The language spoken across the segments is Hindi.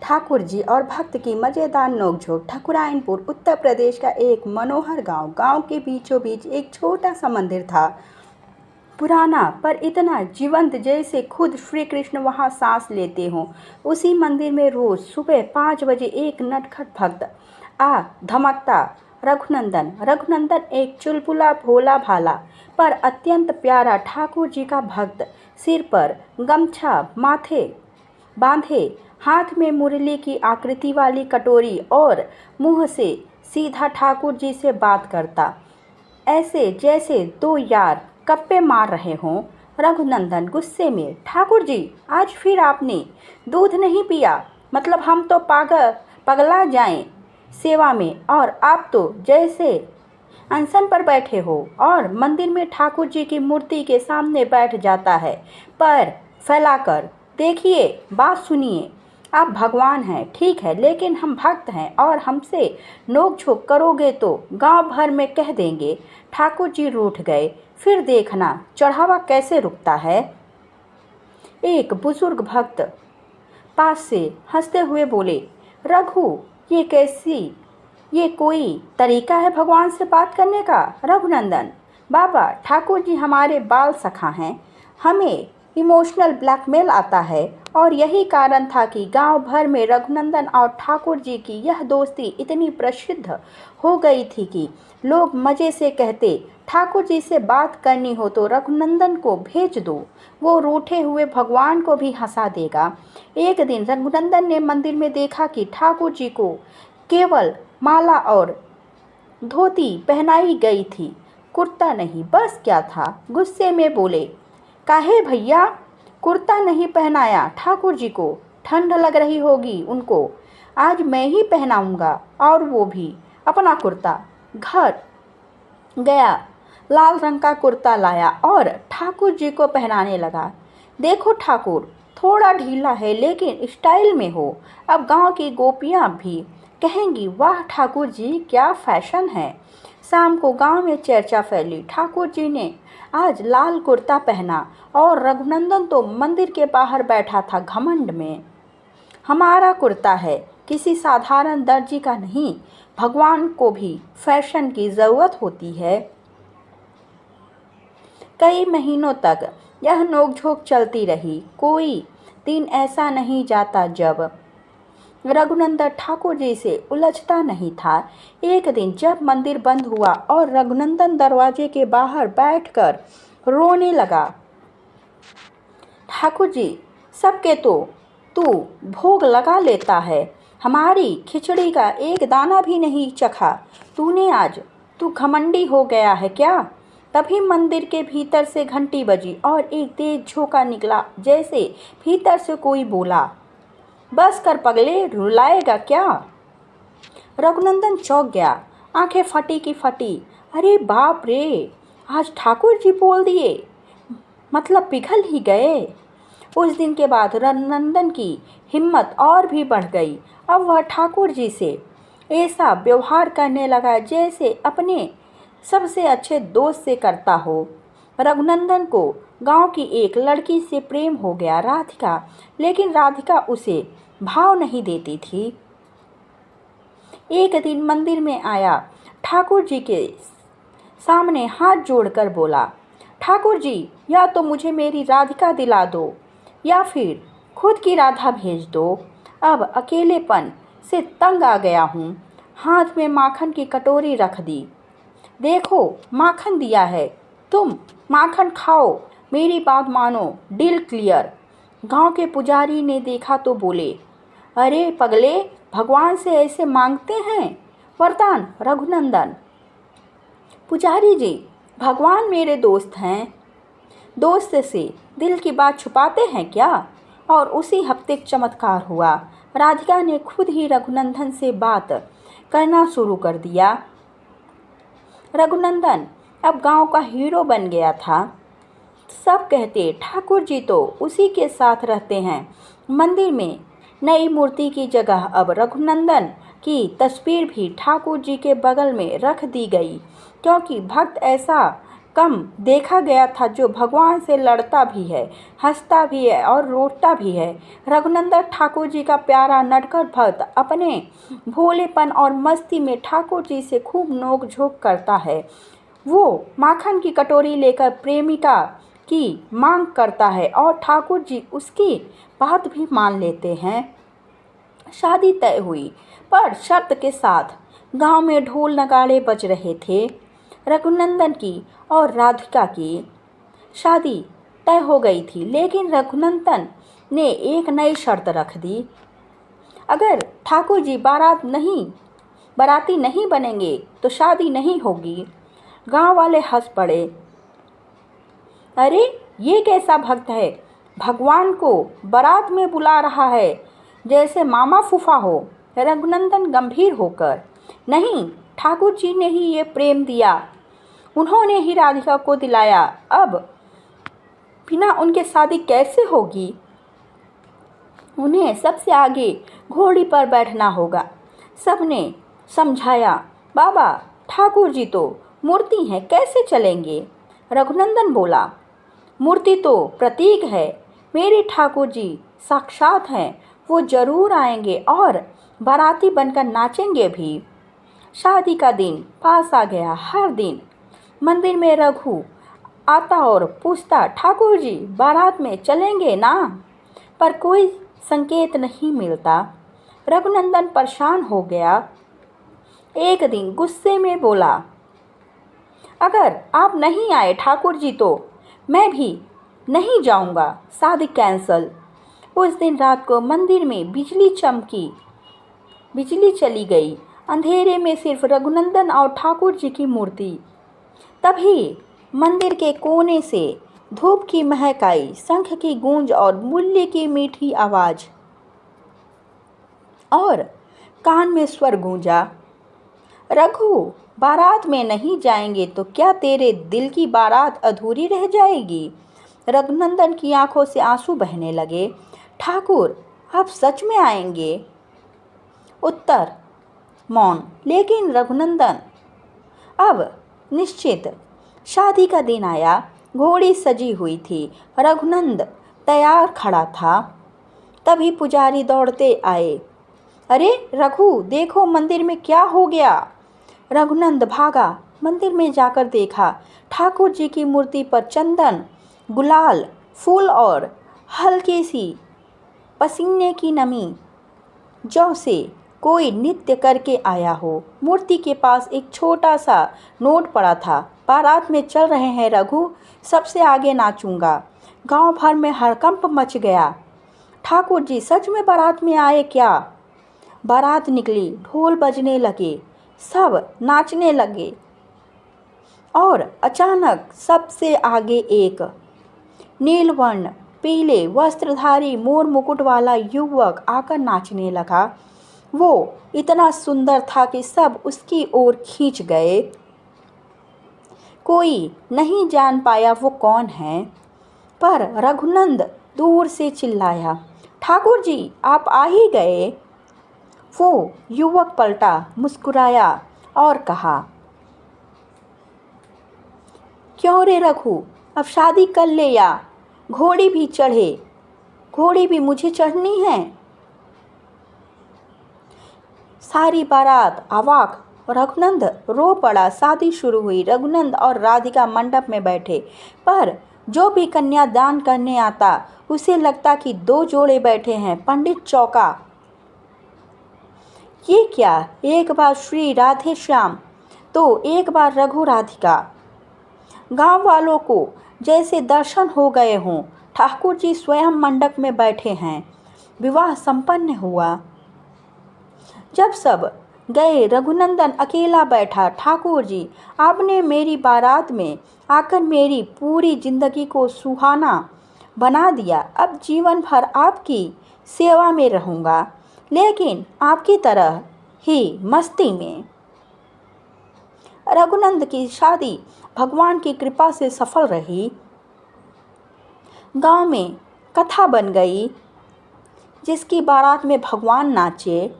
ठाकुर जी और भक्त की मज़ेदार नोकझोंक। ठाकुरायनपुर उत्तर प्रदेश का एक मनोहर गांव के बीचों बीच एक छोटा सा मंदिर था। पुराना पर इतना जीवंत जैसे खुद श्री कृष्ण वहाँ सांस लेते हों। उसी मंदिर में रोज सुबह 5 बजे एक नटखट भक्त आ धमकता। रघुनंदन। रघुनंदन एक चुलबुला भोला भाला पर अत्यंत प्यारा ठाकुर जी का भक्त, सिर पर गमछा माथे बांधे, हाथ में मुरली की आकृति वाली कटोरी और मुंह से सीधा ठाकुर जी से बात करता, ऐसे जैसे दो यार गप्पे मार रहे हों। रघुनंदन गुस्से में, ठाकुर जी आज फिर आपने दूध नहीं पिया, मतलब हम तो पगला जाएं सेवा में, और आप तो जैसे अनशन पर बैठे हो और मंदिर में ठाकुर जी की मूर्ति के सामने बैठ जाता है पैर फैलाकर। देखिए, बात सुनिए, आप भगवान हैं ठीक है, लेकिन हम भक्त हैं और हमसे नोक-झोंक करोगे तो गांव भर में कह देंगे। ठाकुर जी रूठ गए। फिर देखना चढ़ावा कैसे रुकता है। एक बुजुर्ग भक्त पास से हंसते हुए बोले, रघु, ये कोई तरीका है भगवान से बात करने का? रघुनंदन, बाबा, ठाकुर जी हमारे बाल सखा हैं, हमें इमोशनल ब्लैकमेल आता है, और यही कारण था कि गांव भर में रघुनंदन और ठाकुर जी की यह दोस्ती इतनी प्रसिद्ध हो गई थी कि लोग मज़े से कहते, ठाकुर जी से बात करनी हो तो रघुनंदन को भेज दो, वो रूठे हुए भगवान को भी हंसा देगा। एक दिन रघुनंदन ने मंदिर में देखा कि ठाकुर जी को केवल माला और धोती पहनाई गई थी, कुर्ता नहीं। बस क्या था? गुस्से में बोले, काहे भैया कुर्ता नहीं पहनाया ठाकुर जी को? ठंड लग रही होगी उनको, आज मैं ही पहनाऊंगा, और वो भी अपना कुर्ता। घर गया, लाल रंग का कुर्ता लाया और ठाकुर जी को पहनाने लगा। देखो ठाकुर, थोड़ा ढीला है लेकिन स्टाइल में हो। अब गांव की गोपियां भी कहेंगी, वाह ठाकुर जी क्या फैशन है। शाम को गांव में चर्चा फैली, ठाकुर जी ने आज लाल कुर्ता पहना और रघुनंदन तो मंदिर के बाहर बैठा था घमंड में। हमारा कुर्ता है, किसी साधारण दर्जी का नहीं, भगवान को भी फैशन की ज़रूरत होती है। कई महीनों तक यह नोकझोंक चलती रही। कोई दिन ऐसा नहीं जाता जब रघुनंदन ठाकुर जी से उलझता नहीं था। एक दिन जब मंदिर बंद हुआ और रघुनंदन दरवाजे के बाहर बैठकर रोने लगा, ठाकुर जी, सबके तो तू भोग लगा लेता है, हमारी खिचड़ी का एक दाना भी नहीं चखा तूने आज, तू घमंडी हो गया है क्या? तभी मंदिर के भीतर से घंटी बजी और एक तेज झोंका निकला, जैसे भीतर से कोई बोला, बस कर पगले, रुलाएगा क्या? रघुनंदन चौंक गया, आंखें फटी की फटी। अरे बाप रे, आज ठाकुर जी बोल दिए, मतलब पिघल ही गए। उस दिन के बाद रघुनंदन की हिम्मत और भी बढ़ गई। अब वह ठाकुर जी से ऐसा व्यवहार करने लगा जैसे अपने सबसे अच्छे दोस्त से करता हो। रघुनंदन को गांव की एक लड़की से प्रेम हो गया, राधिका, लेकिन राधिका उसे भाव नहीं देती थी। एक दिन मंदिर में आया, ठाकुर जी के सामने हाथ जोड़कर बोला, ठाकुर जी, या तो मुझे मेरी राधिका दिला दो या फिर खुद की राधा भेज दो। अब अकेलेपन से तंग आ गया हूँ। हाथ में माखन की कटोरी रख दी। देखो, माखन दिया है, तुम माखन खाओ, मेरी बात मानो, डील क्लियर। गांव के पुजारी ने देखा तो बोले, अरे पगले, भगवान से ऐसे मांगते हैं वरदान? रघुनंदन, पुजारी जी, भगवान मेरे दोस्त हैं, दोस्त से दिल की बात छुपाते हैं क्या? और उसी हफ्ते चमत्कार हुआ। राधिका ने खुद ही रघुनंदन से बात करना शुरू कर दिया। रघुनंदन अब गांव का हीरो बन गया था। सब कहते, ठाकुर जी तो उसी के साथ रहते हैं। मंदिर में नई मूर्ति की जगह अब रघुनंदन की तस्वीर भी ठाकुर जी के बगल में रख दी गई, क्योंकि भक्त ऐसा कम देखा गया था, जो भगवान से लड़ता भी है, हंसता भी है और रोता भी है। रघुनंदन ठाकुर जी का प्यारा नटखट भक्त अपने भोलेपन और मस्ती में ठाकुर जी से खूब नोक झोंक करता है। वो माखन की कटोरी लेकर प्रेमिका की मांग करता है और ठाकुर जी उसकी बात भी मान लेते हैं। शादी तय हुई, पर शर्त के साथ। गांव में ढोल नगाड़े बज रहे थे। रघुनंदन की और राधिका की शादी तय हो गई थी, लेकिन रघुनंदन ने एक नई शर्त रख दी। अगर ठाकुर जी बाराती नहीं बनेंगे तो शादी नहीं होगी। गांव वाले हंस पड़े। अरे, ये कैसा भक्त है, भगवान को बारात में बुला रहा है, जैसे मामा फूफा हो। रघुनंदन गंभीर होकर, नहीं, ठाकुर जी ने ही ये प्रेम दिया, उन्होंने ही राधिका को दिलाया, अब बिना उनके शादी कैसे होगी। उन्हें सबसे आगे घोड़ी पर बैठना होगा। सबने समझाया, बाबा, ठाकुर जी तो मूर्ति हैं, कैसे चलेंगे। रघुनंदन बोला, मूर्ति तो प्रतीक है, मेरे ठाकुर जी साक्षात हैं, वो जरूर आएंगे और बाराती बनकर नाचेंगे भी। शादी का दिन पास आ गया। हर दिन मंदिर में रघु आता और पूछता, ठाकुर जी बारात में चलेंगे ना, पर कोई संकेत नहीं मिलता। रघुनंदन परेशान हो गया। एक दिन गुस्से में बोला, अगर आप नहीं आए ठाकुर जी तो मैं भी नहीं जाऊंगा, शादी कैंसल। उस दिन रात को मंदिर में बिजली चमकी, बिजली चली गई। अंधेरे में सिर्फ रघुनंदन और ठाकुर जी की मूर्ति। तभी मंदिर के कोने से धूप की महक आई, शंख की गूंज और मूल्य की मीठी आवाज, और कान में स्वर गूंजा, रघु, बारात में नहीं जाएंगे तो क्या तेरे दिल की बारात अधूरी रह जाएगी। रघुनंदन की आंखों से आंसू बहने लगे। ठाकुर, आप सच में आएंगे। उत्तर, मौन। लेकिन रघुनंदन अब निश्चित। शादी का दिन आया। घोड़ी सजी हुई थी। रघुनंद तैयार खड़ा था। तभी पुजारी दौड़ते आए। अरे रघु, देखो मंदिर में क्या हो गया। रघुनंद भागा। मंदिर में जाकर देखा, ठाकुर जी की मूर्ति पर चंदन, गुलाल, फूल और हल्की सी पसीने की नमी, जौ से कोई नृत्य करके आया हो। मूर्ति के पास एक छोटा सा नोट पड़ा था। बारात में चल रहे हैं रघु, सबसे आगे नाचूंगा। गांव भर में हड़कंप मच गया। ठाकुर जी सच में बारात में आए क्या। बारात निकली, ढोल बजने लगे, सब नाचने लगे और अचानक सबसे आगे एक नीलवर्ण पीले वस्त्रधारी मोर मुकुट वाला युवक आकर नाचने लगा। वो इतना सुंदर था कि सब उसकी ओर खींच गए। कोई नहीं जान पाया वो कौन है, पर रघुनंद दूर से चिल्लाया, ठाकुर जी आप आ ही गए। वो युवक पलटा, मुस्कुराया और कहा, क्यों रे रघु, अब शादी कर ले या घोड़ी भी चढ़े। घोड़ी भी मुझे चढ़नी है। सारी बारात अवाक। रघुनंद रो पड़ा। शादी शुरू हुई। रघुनंद और राधिका मंडप में बैठे, पर जो भी कन्या दान करने आता उसे लगता कि दो जोड़े बैठे हैं। पंडित चौंका, ये क्या, एक बार श्री राधे श्याम तो एक बार रघु राधिका। गांव वालों को जैसे दर्शन हो गए हों। ठाकुर जी स्वयं मंडप में बैठे हैं। विवाह संपन्न हुआ। जब सब गए, रघुनंदन अकेला बैठा। ठाकुर जी, आपने मेरी बारात में आकर मेरी पूरी जिंदगी को सुहाना बना दिया। अब जीवन भर आपकी सेवा में रहूँगा, लेकिन आपकी तरह ही मस्ती में। रघुनंद की शादी भगवान की कृपा से सफल रही। गांव में कथा बन गई, जिसकी बारात में भगवान नाचे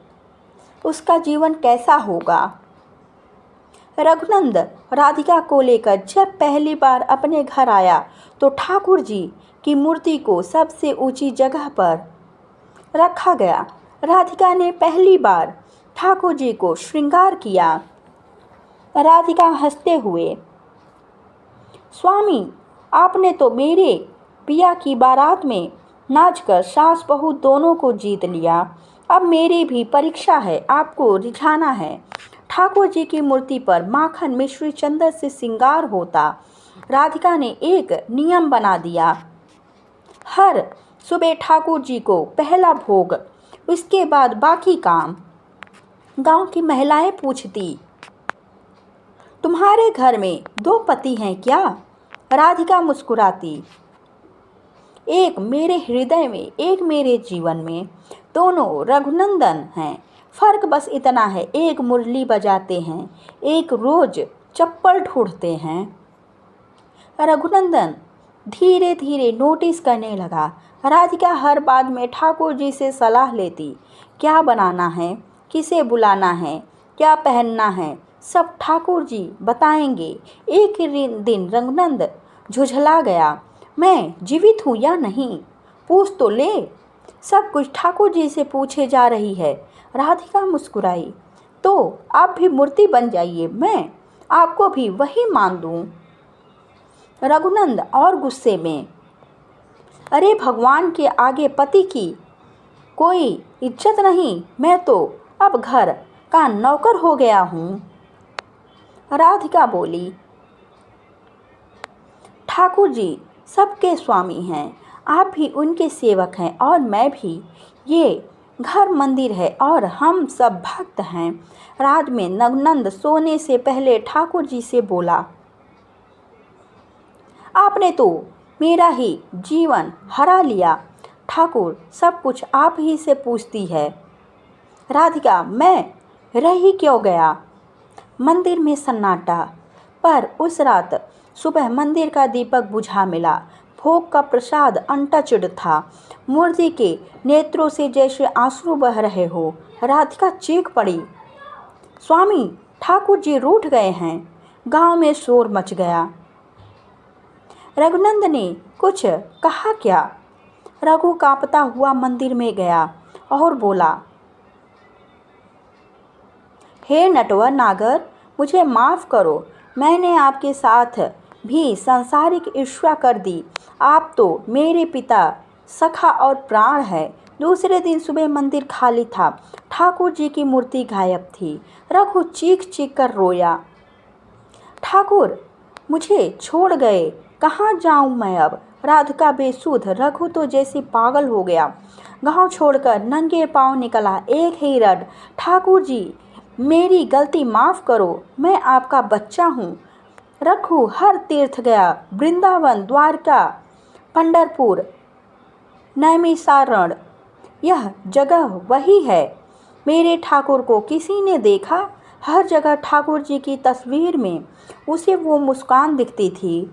उसका जीवन कैसा होगा। रघुनंद राधिका को लेकर जब पहली बार अपने घर आया तो ठाकुर जी की मूर्ति को सबसे ऊंची जगह पर रखा गया। राधिका ने पहली बार ठाकुर जी को श्रृंगार किया। राधिका हंसते हुए, स्वामी, आपने तो मेरे पिया की बारात में नाचकर सास बहू दोनों को जीत लिया। अब मेरी भी परीक्षा है, आपको रिझाना है। ठाकुर जी की मूर्ति पर माखन मिश्री चंदन से श्रृंगार होता। राधिका ने एक नियम बना दिया, हर सुबह ठाकुर जी को पहला भोग, उसके बाद बाकी काम। गांव की महिलाएं पूछती, तुम्हारे घर में 2 पति हैं क्या? राधिका मुस्कुराती, एक मेरे हृदय में, एक मेरे जीवन में, दोनों रघुनंदन हैं। फर्क बस इतना है, एक मुरली बजाते हैं, एक रोज चप्पल ढूंढते हैं। रघुनंदन धीरे धीरे नोटिस करने लगा। राधिका हर बात में ठाकुर जी से सलाह लेती, क्या बनाना है, किसे बुलाना है, क्या पहनना है, सब ठाकुर जी बताएंगे। एक दिन रघुनंद झुझला गया, मैं जीवित हूँ या नहीं, पूछ तो ले, सब कुछ ठाकुर जी से पूछे जा रही है। राधिका मुस्कुराई, तो आप भी मूर्ति बन जाइए, मैं आपको भी वही मान दूँ। रघुनंद और गुस्से में, अरे भगवान के आगे पति की कोई इज्जत नहीं, मैं तो अब घर का नौकर हो गया हूँ। राधिका बोली, ठाकुर जी सबके स्वामी हैं, आप भी उनके सेवक हैं और मैं भी। ये घर मंदिर है और हम सब भक्त हैं। रात में रघुनंद सोने से पहले ठाकुर जी से बोला, आपने तो मेरा ही जीवन हरा लिया। ठाकुर सब कुछ आप ही से पूछती है। राधिका, मैं रह ही क्यों गया? मंदिर में सन्नाटा, पर उस रात सुबह मंदिर का दीपक बुझा मिला। भोग का प्रसाद अनटच्ड था। मूर्ति के नेत्रों से जैसे आंसू बह रहे हो। राधिका चीख पड़ी, स्वामी, ठाकुर जी रूठ गए हैं। गांव में शोर मच गया। रघुनंद ने कुछ कहा क्या? रघु कांपता हुआ मंदिर में गया और बोला, हे नटवर नागर, मुझे माफ़ करो, मैंने आपके साथ भी सांसारिक ईर्ष्या कर दी। आप तो मेरे पिता, सखा और प्राण है। दूसरे दिन सुबह मंदिर खाली था। ठाकुर जी की मूर्ति गायब थी। रघु चीख चीख कर रोया, ठाकुर मुझे छोड़ गए, कहाँ जाऊँ मैं अब? राधिका बेसुध, रघु तो जैसे पागल हो गया। गांव छोड़कर नंगे पांव निकला, एक ही रट, ठाकुर जी मेरी गलती माफ़ करो, मैं आपका बच्चा हूँ। रघु हर तीर्थ गया, वृंदावन, द्वारका, पंढरपुर, नैमिषारण्य, यह जगह वही है। मेरे ठाकुर को किसी ने देखा? हर जगह ठाकुर जी की तस्वीर में उसे वो मुस्कान दिखती थी,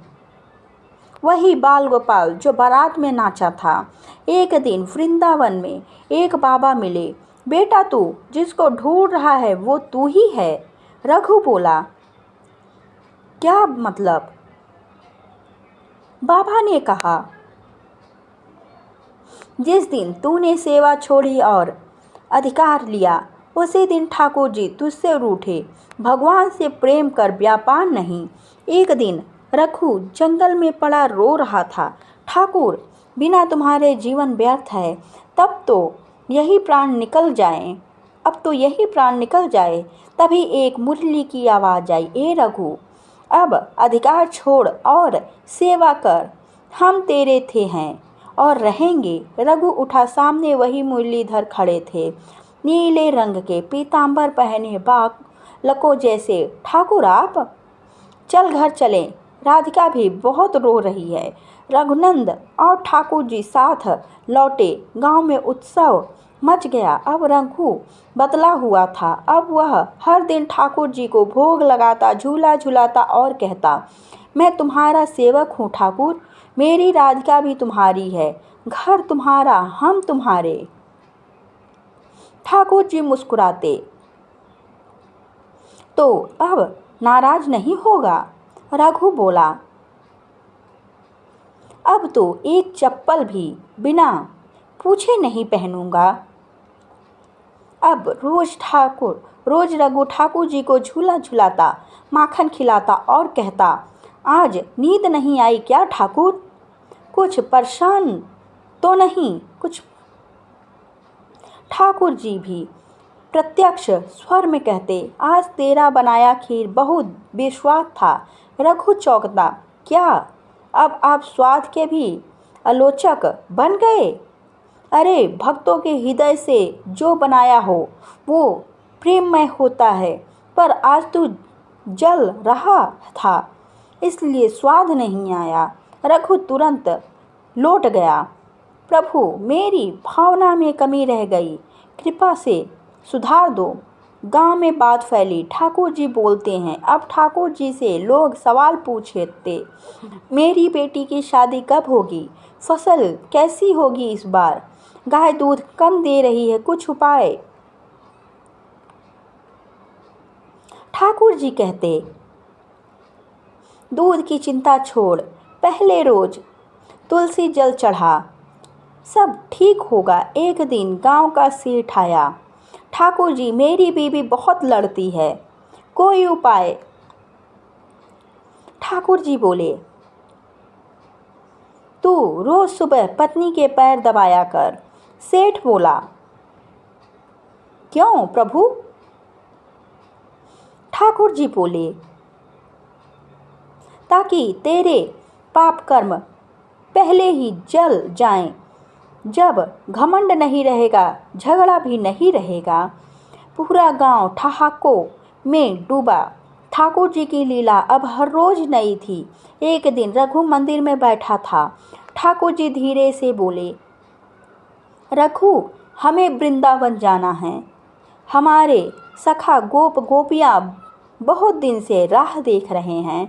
वही बाल गोपाल जो बारात में नाचा था। एक दिन वृंदावन में एक बाबा मिले, बेटा तू जिसको ढूंढ रहा है वो तू ही है। रघु बोला, क्या मतलब? बाबा ने कहा, जिस दिन तूने सेवा छोड़ी और अधिकार लिया उसी दिन ठाकुर जी तुझसे रूठे। भगवान से प्रेम कर, व्यापार नहीं। एक दिन रघु जंगल में पड़ा रो रहा था, ठाकुर बिना तुम्हारे जीवन व्यर्थ है, तब तो यही प्राण निकल जाए, अब तो यही प्राण निकल जाए। तभी एक मुरली की आवाज़ आई, ए रघु, अब अधिकार छोड़ और सेवा कर, हम तेरे थे हैं और रहेंगे। रघु उठा, सामने वही मुरलीधर खड़े थे, नीले रंग के पीतांबर पहने, बालकों जैसे। ठाकुर आप, चल घर चलें, राधिका भी बहुत रो रही है। रघुनंद और ठाकुर जी साथ लौटे। गांव में उत्सव मच गया। अब रघु बदला हुआ था। अब वह हर दिन ठाकुर जी को भोग लगाता, झूला झुलाता और कहता, मैं तुम्हारा सेवक हूँ ठाकुर, मेरी राधिका भी तुम्हारी है, घर तुम्हारा, हम तुम्हारे। ठाकुर जी मुस्कुराते, तो अब नाराज नहीं होगा? रघु बोला, अब तो एक चप्पल भी बिना पूछे नहीं पहनूंगा। अब रोज रघु ठाकुर जी को झूला झुलाता, माखन खिलाता और कहता, आज नींद नहीं आई क्या ठाकुर? कुछ परेशान तो नहीं कुछ? ठाकुर जी भी प्रत्यक्ष स्वर में कहते, आज तेरा बनाया खीर बहुत बेस्वाद था। रघु चौंकता, क्या अब आप स्वाद के भी आलोचक बन गए? अरे भक्तों के हृदय से जो बनाया हो वो प्रेममय होता है, पर आज तू जल रहा था इसलिए स्वाद नहीं आया। रघु तुरंत लौट गया, प्रभु मेरी भावना में कमी रह गई, कृपा से सुधार दो। गांव में बात फैली, ठाकुर जी बोलते हैं। अब ठाकुर जी से लोग सवाल पूछते, मेरी बेटी की शादी कब होगी? फसल कैसी होगी इस बार? गाय दूध कम दे रही है, कुछ उपाय? ठाकुर जी कहते, दूध की चिंता छोड़, पहले रोज तुलसी जल चढ़ा, सब ठीक होगा। एक दिन गांव का सेठ आया, ठाकुर जी मेरी बीवी बहुत लड़ती है, कोई उपाय? ठाकुर जी बोले, तू रोज सुबह पत्नी के पैर दबाया कर। सेठ बोला, क्यों प्रभु? ठाकुर जी बोले, ताकि तेरे पाप कर्म पहले ही जल जाएं। जब घमंड नहीं रहेगा, झगड़ा भी नहीं रहेगा। पूरा गांव ठहाकों में डूबा। ठाकुर जी की लीला अब हर रोज नई थी। एक दिन रघु मंदिर में बैठा था। ठाकुर जी धीरे से बोले, रघु हमें वृंदावन जाना है। हमारे सखा गोप गोपियाँ बहुत दिन से राह देख रहे हैं।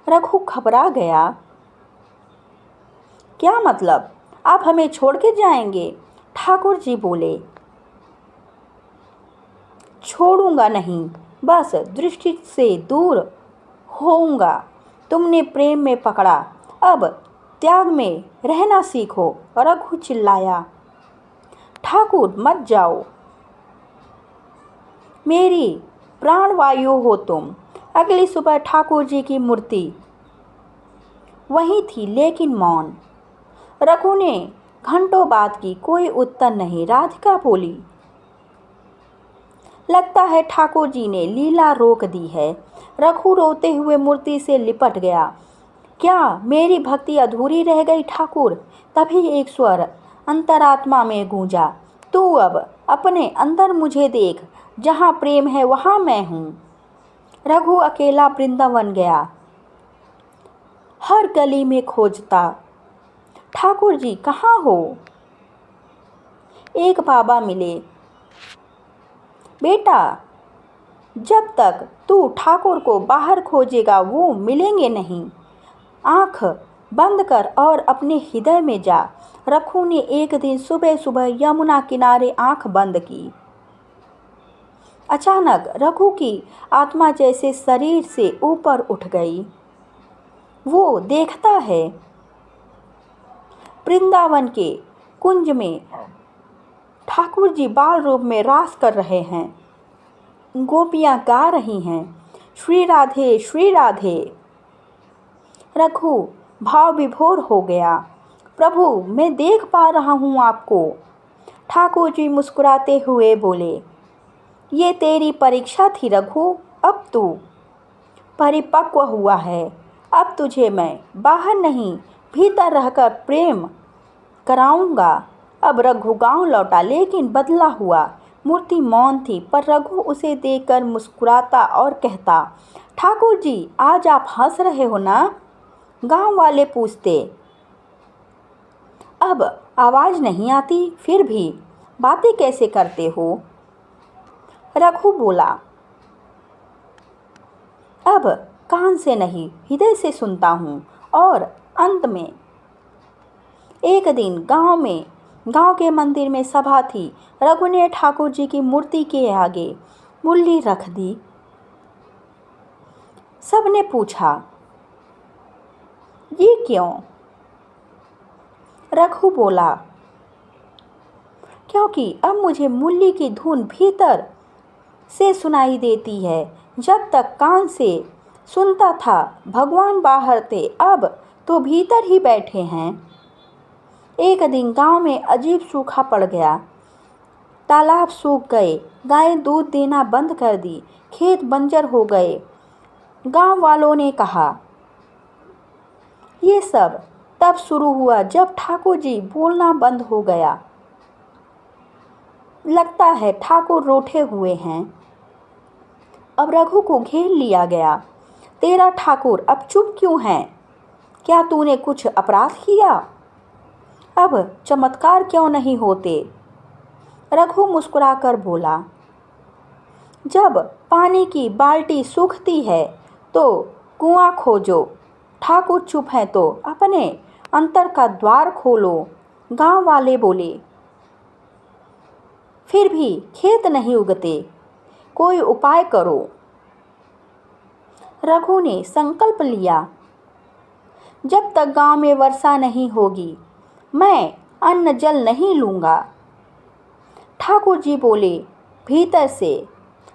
रघु घबरा गया, क्या मतलब? आप हमें छोड़ के जाएंगे? ठाकुर जी बोले, छोड़ूंगा नहीं, बस दृष्टि से दूर होऊंगा। तुमने प्रेम में पकड़ा, अब त्याग में रहना सीखो। रघु चिल्लाया, ठाकुर मत जाओ, मेरी प्राणवायु हो तुम। अगली सुबह ठाकुर जी की मूर्ति वहीं थी, लेकिन मौन। रघु ने घंटों बात की, कोई उत्तर नहीं। राधिका बोली, लगता है ठाकुर जी ने लीला रोक दी है। रघु रोते हुए मूर्ति से लिपट गया, क्या मेरी भक्ति अधूरी रह गई ठाकुर? तभी एक स्वर अंतरात्मा में गूंजा, तू अब अपने अंदर मुझे देख, जहाँ प्रेम है वहाँ मैं हूँ। रघु अकेला वृंदावन गया, हर गली में खोजता, ठाकुर जी कहाँ हो? एक बाबा मिले, बेटा जब तक तू ठाकुर को बाहर खोजेगा वो मिलेंगे नहीं। आँख बंद कर और अपने हृदय में जा। रघु ने एक दिन सुबह सुबह यमुना किनारे आँख बंद की। अचानक रघु की आत्मा जैसे शरीर से ऊपर उठ गई। वो देखता है, वृंदावन के कुंज में ठाकुर जी बाल रूप में रास कर रहे हैं। गोपियाँ गा रही हैं, श्री राधे श्री राधे। रघु भाव विभोर हो गया, प्रभु मैं देख पा रहा हूँ आपको। ठाकुर जी मुस्कुराते हुए बोले, ये तेरी परीक्षा थी रघु, अब तू परिपक्व हुआ है। अब तुझे मैं बाहर नहीं भीतर रहकर प्रेम कराऊंगा। अब रघु गांव लौटा, लेकिन बदला हुआ। मूर्ति मौन थी, पर रघु उसे देखकर मुस्कुराता और कहता, ठाकुर जी आज आप हंस रहे हो ना? गांव वाले पूछते, अब आवाज़ नहीं आती, फिर भी बातें कैसे करते हो? रघु बोला, अब कान से नहीं हृदय से सुनता हूँ। और अंत में एक दिन गांव के मंदिर में सभा थी। रघु ने ठाकुर जी की मूर्ति के आगे मुरली रख दी। सबने पूछा, ये क्यों? रघु बोला, क्योंकि अब मुझे मुरली की धुन भीतर से सुनाई देती है। जब तक कान से सुनता था भगवान बाहर थे, अब तो भीतर ही बैठे हैं। एक दिन गांव में अजीब सूखा पड़ गया। तालाब सूख गए, गायें दूध देना बंद कर दी, खेत बंजर हो गए। गांव वालों ने कहा, ये सब तब शुरू हुआ जब ठाकुर जी बोलना बंद हो गया। लगता है ठाकुर रूठे हुए हैं। अब रघु को घेर लिया गया। तेरा ठाकुर अब चुप क्यों है? क्या तूने कुछ अपराध किया? अब चमत्कार क्यों नहीं होते? रघु मुस्कुराकर बोला, जब पानी की बाल्टी सूखती है तो कुआं खोजो। ठाकुर चुप है तो अपने अंतर का द्वार खोलो। गांव वाले बोले, फिर भी खेत नहीं उगते, कोई उपाय करो। रघु ने संकल्प लिया, जब तक गांव में वर्षा नहीं होगी मैं अन्न जल नहीं लूँगा। ठाकुर जी बोले भीतर से,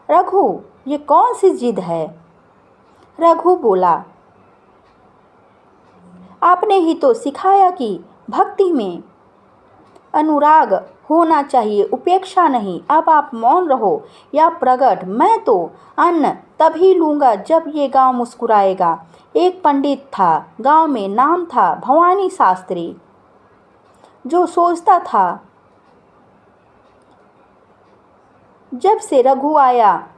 रघु ये कौन सी जिद है? रघु बोला, आपने ही तो सिखाया कि भक्ति में अनुराग होना चाहिए, उपेक्षा नहीं। अब आप मौन रहो या प्रकट, मैं तो अन्न तभी लूँगा जब ये गांव मुस्कुराएगा। एक पंडित था गांव में, नाम था भवानी शास्त्री, जो सोचता था जब से रघु आया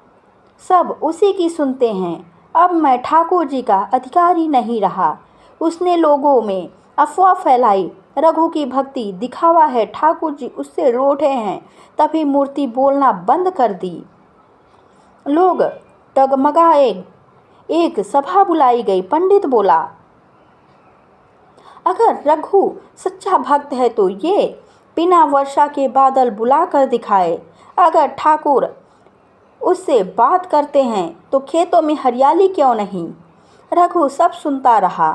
सब उसी की सुनते हैं। अब मैं ठाकुर जी का अधिकारी नहीं रहा। उसने लोगों में अफवाह फैलाई, रघु की भक्ति दिखावा है, ठाकुर जी उससे रूठे हैं। तभी मूर्ति बोलना बंद कर दी। लोग डगमगाए। एक सभा बुलाई गई। पंडित बोला, अगर रघु सच्चा भक्त है तो ये बिना वर्षा के बादल बुला कर दिखाए। अगर ठाकुर उससे बात करते हैं तो खेतों में हरियाली क्यों नहीं? रघु सब सुनता रहा।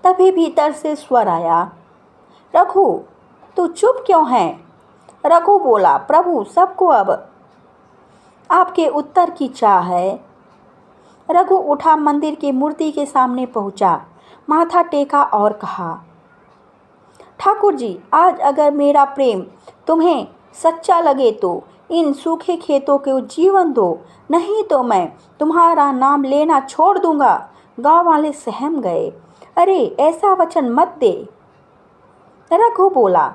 तभी भीतर से स्वर आया, रघु तू चुप क्यों है? रघु बोला, प्रभु सबको अब आपके उत्तर की चाह है। रघु उठा, मंदिर की मूर्ति के सामने पहुंचा, माथा टेका और कहा, ठाकुर जी आज अगर मेरा प्रेम तुम्हें सच्चा लगे तो इन सूखे खेतों को जीवन दो, नहीं तो मैं तुम्हारा नाम लेना छोड़ दूंगा। गांव वाले सहम गए। अरे ऐसा वचन मत दे। रघु बोला,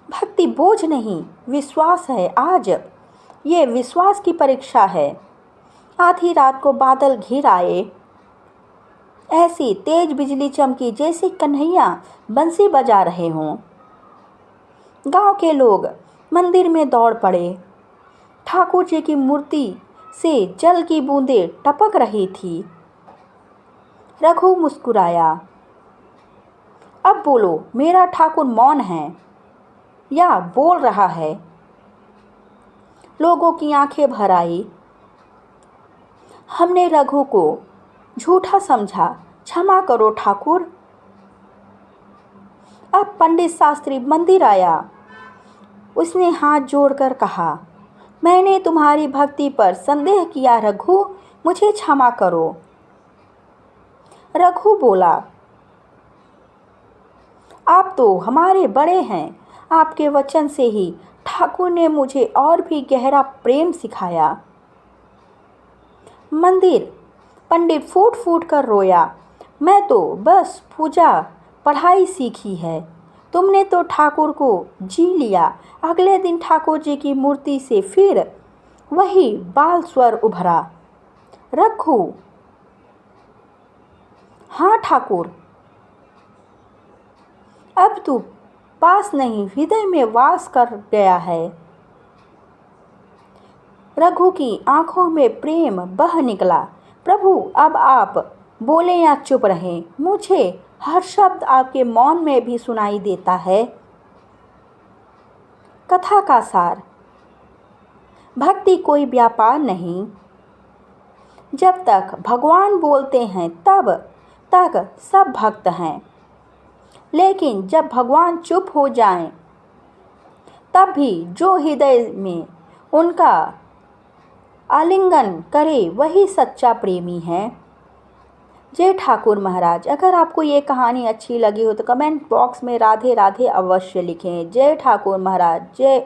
भक्ति बोझ नहीं विश्वास है। आज ये विश्वास की परीक्षा है। आधी रात को बादल घिर आए। ऐसी तेज बिजली चमकी जैसे कन्हैया बंसी बजा रहे हों। गांव के लोग मंदिर में दौड़ पड़े। ठाकुर जी की मूर्ति से जल की बूंदें टपक रही थी। रघु मुस्कुराया, अब बोलो मेरा ठाकुर मौन है या बोल रहा है? लोगों की आंखें भर आई। हमने रघु को झूठा समझा, क्षमा करो ठाकुर। अब पंडित शास्त्री मंदिर आया। उसने हाथ जोड़कर कहा, मैंने तुम्हारी भक्ति पर संदेह किया रघु, मुझे क्षमा करो। रघु बोला, आप तो हमारे बड़े हैं। आपके वचन से ही ठाकुर ने मुझे और भी गहरा प्रेम सिखाया। मंदिर पंडित फूट फूट कर रोया, मैं तो बस पूजा पढ़ाई सीखी है, तुमने तो ठाकुर को जी लिया। अगले दिन ठाकुर जी की मूर्ति से फिर वही बाल स्वर उभरा, रघु। हाँ ठाकुर, अब तू पास नहीं हृदय में वास कर गया है। रघु की आंखों में प्रेम बह निकला। प्रभु अब आप बोले या चुप रहें, मुझे हर शब्द आपके मौन में भी सुनाई देता है। कथा का सार, भक्ति कोई व्यापार नहीं, जब तक भगवान बोलते हैं तब तक सब भक्त हैं, लेकिन जब भगवान चुप हो जाएं, तब भी जो हृदय में उनका आलिंगन करे वही सच्चा प्रेमी है। जय ठाकुर महाराज। अगर आपको ये कहानी अच्छी लगी हो तो कमेंट बॉक्स में राधे राधे अवश्य लिखें। जय ठाकुर महाराज। जय